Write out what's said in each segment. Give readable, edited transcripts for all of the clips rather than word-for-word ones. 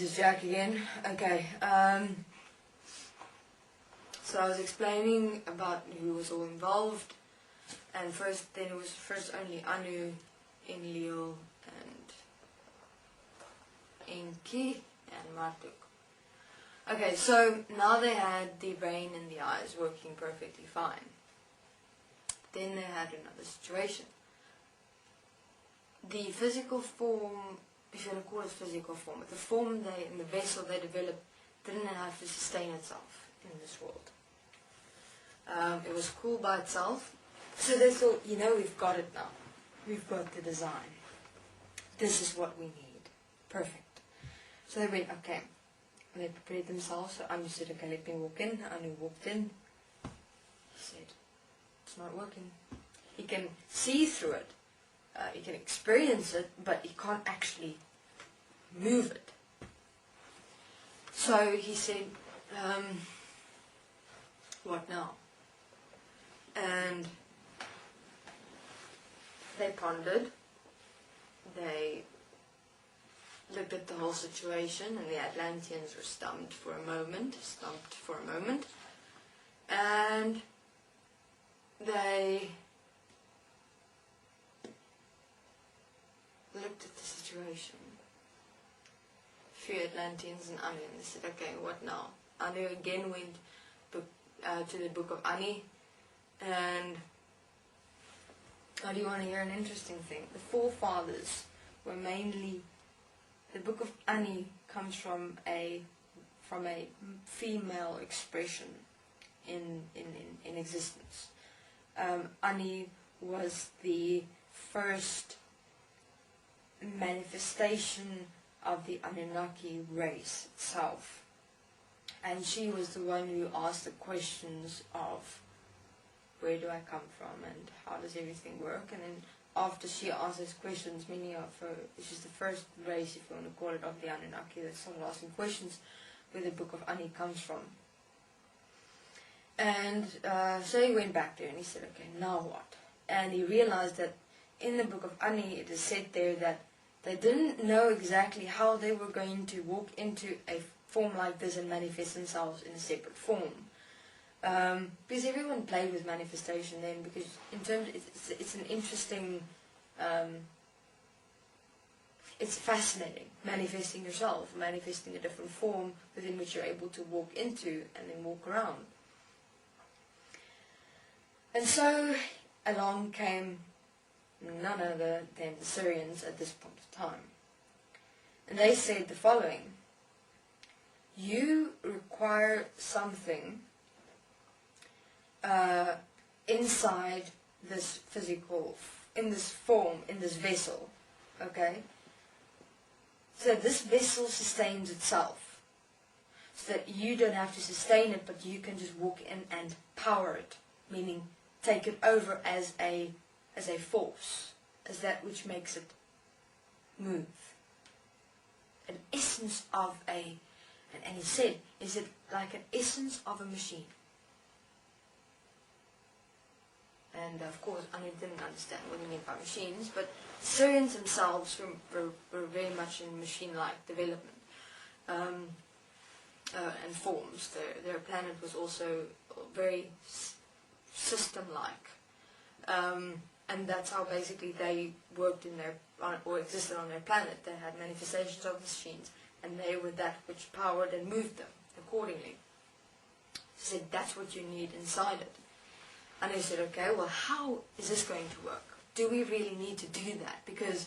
This is Jack again. Okay, so I was explaining about who was all involved, and then it was first only Anu, Enlil, and Enki, and Marduk. Okay, so now they had the brain and the eyes working perfectly fine. Then they had another situation. The physical form, if you want to call it physical form, but the form in the vessel they developed didn't have to sustain itself in this world. It was cool by itself, so they thought, we've got it now. We've got the design. This is what we need. Perfect. So they went, okay. They prepared themselves, so Anu said, okay, let me walk in. Anu walked in. He said, it's not working. He can see through it. He can experience it, but he can't actually move it. So he said, what now? And they pondered. They looked at the whole situation, and the Atlanteans were stumped for a moment, and they looked at the situation. Few Atlanteans and Anu, and they said, okay, what now? Anu again went to the book of Ani, and do you want to hear an interesting thing? The forefathers were mainly, the book of Ani comes from a female expression in existence. Ani was the first manifestation of the Anunnaki race itself, and she was the one who asked the questions of where do I come from and how does everything work. And then after she asked those questions, many of her, she's the first race, if you want to call it, of the Anunnaki that started asking questions where the book of Ani comes from. And so he went back there and he said, okay, now what? And he realized that in the book of Ani it is said there that they didn't know exactly how they were going to walk into a form like this and manifest themselves in a separate form. Because everyone played with manifestation then, because in terms, it's an interesting, it's fascinating, manifesting yourself, manifesting a different form within which you're able to walk into and then walk around. And so along came none other than the Sirians at this point of time. And they said the following: you require something inside this physical, in this form, in this vessel, okay? So this vessel sustains itself, so that you don't have to sustain it, but you can just walk in and power it, meaning take it over as a force, as that which makes it move. An essence of and he said, is it like an essence of a machine? And of course, Anu didn't understand what he meant by machines, but Syrians themselves were very much in machine-like development and forms. Their planet was also very system-like, and that's how basically they worked or existed on their planet. They had manifestations of machines, and they were that which powered and moved them accordingly. He said that's what you need inside it. And I said, okay, well, how is this going to work? Do we really need to do that? Because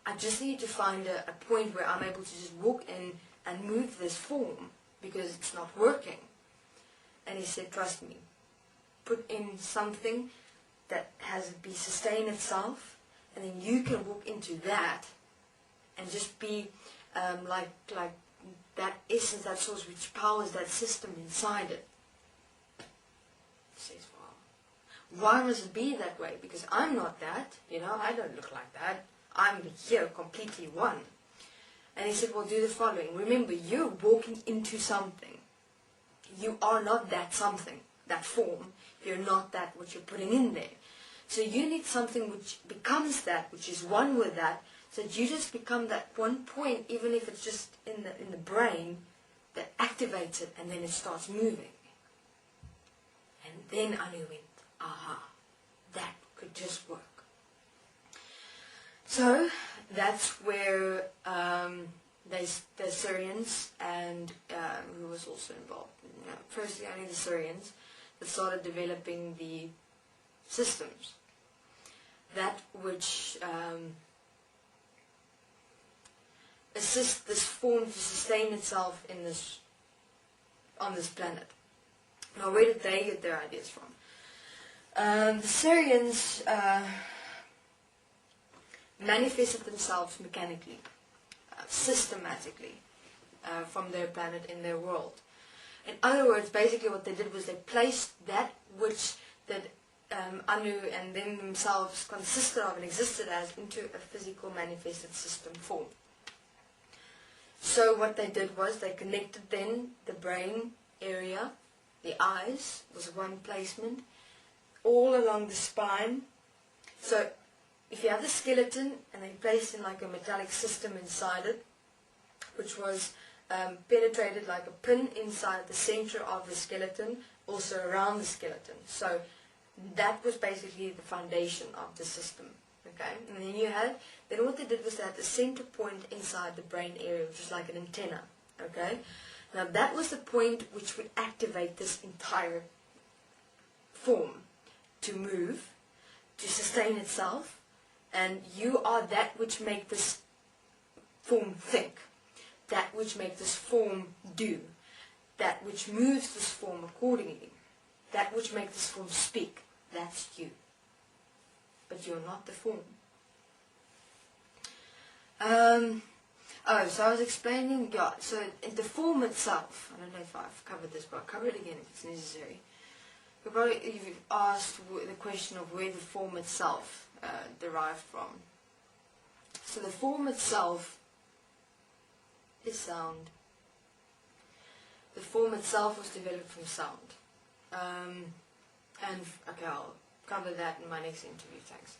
I just need to find a point where I'm able to just walk in and move this form, because it's not working. And he said, trust me, put in something that has sustain itself, and then you can walk into that and just be like that essence, that source which powers that system inside it. He says, why must it be that way? Because I'm not that, I don't look like that. I'm here completely one. And he said, well, do the following. Remember, you're walking into something. You are not that something, that form. You're not that what you're putting in there. So you need something which becomes that, which is one with that, So that you just become that one point, even if it's just in the brain, that activates it, and then it starts moving. And then Anu went, aha, that could just work. So that's where the Sirians and who was also involved. Firstly, only the Sirians that started developing the systems, that which assist this form to sustain itself in on this planet. Now, where did they get their ideas from? The Sirians manifested themselves mechanically, systematically, from their planet in their world. In other words, basically what they did was they placed that which that Anu and them themselves consisted of and existed as into a physical manifested system form. So what they did was they connected then the brain area, the eyes was one placement, all along the spine. So if you have the skeleton and they placed in like a metallic system inside it, which was penetrated like a pin inside the center of the skeleton, also around the skeleton. So that was basically the foundation of the system. Okay, and then what they did was they had the center point inside the brain area, which was like an antenna. Okay, now that was the point which would activate this entire form to move, to sustain itself, and you are that which make this form think, that which make this form do, that which moves this form accordingly, that which make this form speak. That's you. But you're not the form. So I was explaining, so the form itself, I don't know if I've covered this, but I'll cover it again if it's necessary. You've asked the question of where the form itself derived from. So the form itself is sound. The form itself was developed from sound. Okay, I'll cover that in my next interview. Thanks.